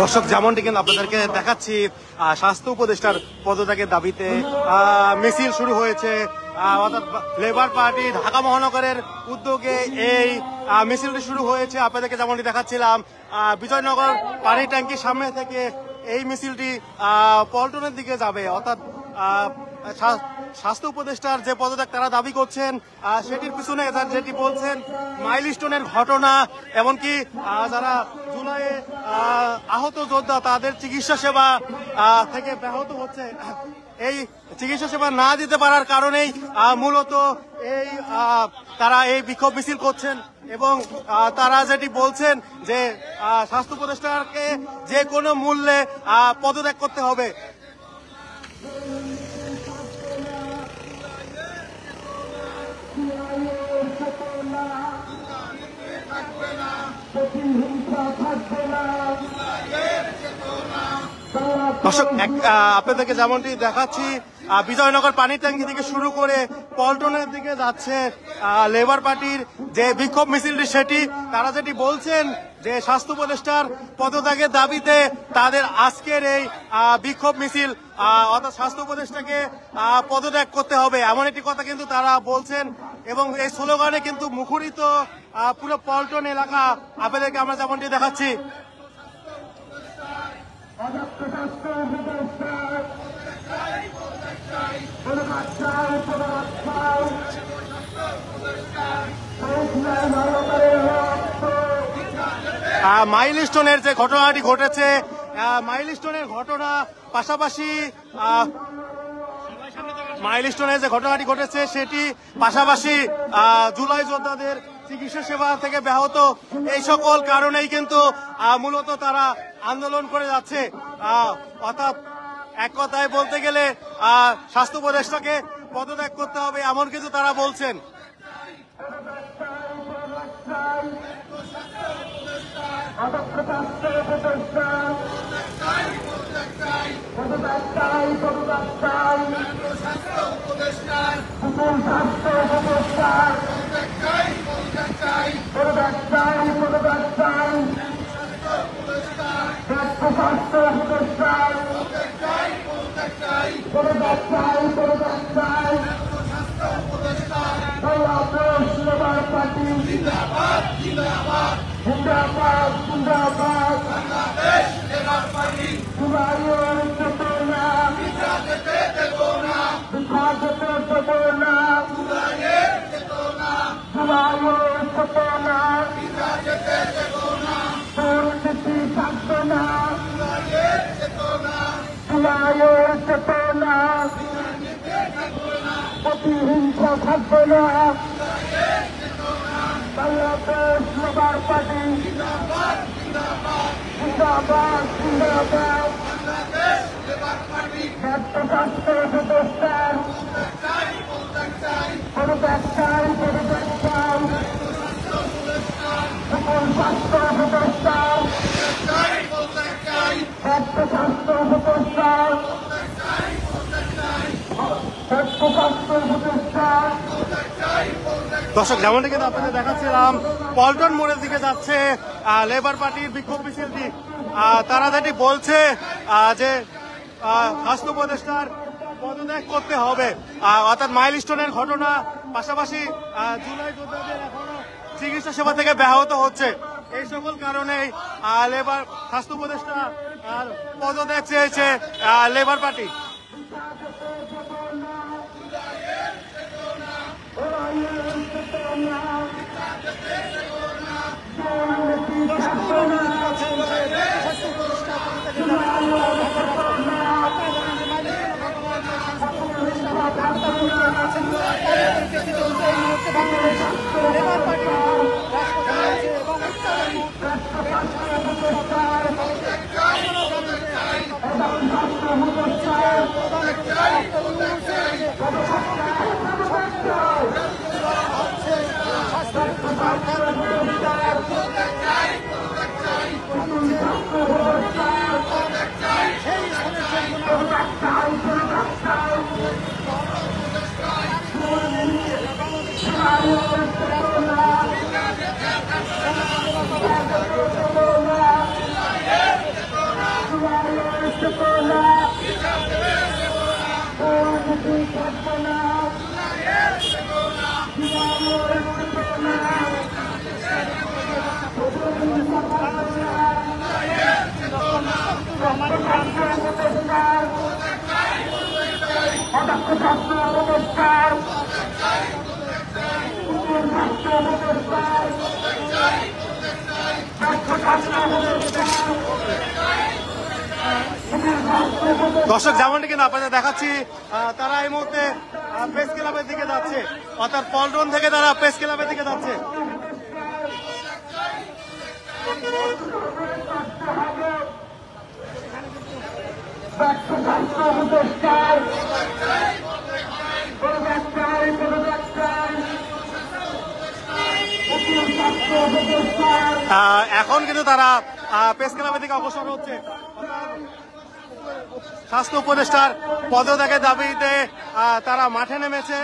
দর্শক, যেমনটি কিন্তু আপনাদেরকে দেখাচ্ছি, স্বাস্থ্য উপদেষ্টার পদত্যাগের দাবিতে মিছিল শুরু হয়েছে। অর্থাৎ লেবার পার্টি ঢাকা মহানগরের উদ্যোগে এই মিছিলটি শুরু হয়েছে। আপনাদেরকে যেমনটি দেখাচ্ছিলাম, বিজয়নগর পানির ট্যাঙ্কির সামনে থেকে এই মিছিলটি পল্টনের দিকে যাবে। অর্থাৎ স্বাস্থ্য উপদেষ্টার যে পদত্যাগ তারা দাবি করছেন, সেটির পিছনে যেটি বলছেন মাইলস্টোনের ঘটনা, এমনকি যারা জুলাইয়ে আহত যোদ্ধা তাদের চিকিৎসা সেবা থেকে ব্যাহত হচ্ছে, এই চিকিৎসা সেবা না দিতে পারার কারণেই মূলত এই তারা এই বিক্ষোভ মিছিল করছেন। এবং তারা যেটি বলছেন যে স্বাস্থ্য উপদেষ্টাকে যে কোনো মূল্যে পদত্যাগ করতে হবে। দর্শক, আপনাদেরকে যেমনটি দেখাচ্ছি, বিজয়নগর পানির ট্যাঙ্কি থেকে শুরু করে পল্টনের দিকে যাচ্ছে লেবার পার্টির যে বিক্ষোভ মিছিলটি, সেটি তারা যেটি বলছেন যে স্বাস্থ্য উপদেষ্টার পদত্যাগের দাবিতে তাদের আজকের এই বিক্ষোভ মিছিল, অর্থাৎ স্বাস্থ্য উপদেষ্টাকে পদত্যাগ করতে হবে, এমন একটি কথা কিন্তু তারা বলছেন। এবং এই স্লোগানে কিন্তু মুখরিত পুরো পল্টন এলাকা। আপনাদেরকে আমরা যেমনটি দেখাচ্ছি, মাইলস্টোনের যে ঘটনাটি ঘটেছে, মাইলস্টোনের ঘটনা পাশাপাশি মাইলস্টোনের যে ঘটনাটি ঘটেছে সেটি পাশাপাশি জুলাই যোদ্ধাদের চিকিৎসা সেবা থেকে ব্যাহত, এই সকল কারণেই কিন্তু মূলত তারা আন্দোলন করে যাচ্ছে। অর্থাৎ এক কথায় বলতে গেলে স্বাস্থ্য উপদেষ্টাকে পদত্যাগ করতে হবে, এমন কিছু তারা বলছেন। প্রতিহিংসা থাকবে না, বাংলাদেশ লেবার পার্টি জিন্দাবাদ জিন্দাবাদ। স্বাস্থ্য উপদেষ্টার পদত্যাগ চাই, সকল স্বাস্থ্য উপদেষ্টার, স্বাস্থ্য উপদেষ্টার, দর্শক, যেমনটা কিন্তু আপনাদের দেখাচ্ছিলাম, পল্টন মোড়ের দিকে যাচ্ছে লেবার পার্টির বিক্ষোভ মিছিলটি। তারা যেটি বলছে যে স্বাস্থ্য উপদেষ্টার পদত্যাগ করতে হবে, অর্থাৎ মাইলস্টোনের ঘটনা পাশাপাশি জুলাই যোদ্ধাদের এখনো চিকিৎসা সেবা থেকে ব্যাহত হচ্ছে, এই সকল কারণেই লেবার স্বাস্থ্য উপদেষ্টা পদত্যাগ চেয়েছে লেবার পার্টি। স্বাস্থ্য উপদেষ্টার উকিল স্বাস্থ্য উপদেষ্টার স্বাস্থ্য উপদেষ্টার দর্শক যেমনটি কিন্তু আপনাদের দেখাচ্ছি তারা এই মুহূর্তে প্রেস ক্লাবের দিকে যাচ্ছে, অর্থাৎ পল্টন থেকে তারা প্রেস ক্লাবের দিকে যাচ্ছে। স্বাস্থ্য উপদেষ্টার উকিল স্বাস্থ্য উপদেষ্টার এখন কিন্তু তারা প্রেস ক্লাবের দিকে অগ্রসর হচ্ছে। স্বাস্থ্য উপদেষ্টার পদত্যাগের দাবিতে তারা মাঠে নেমেছে।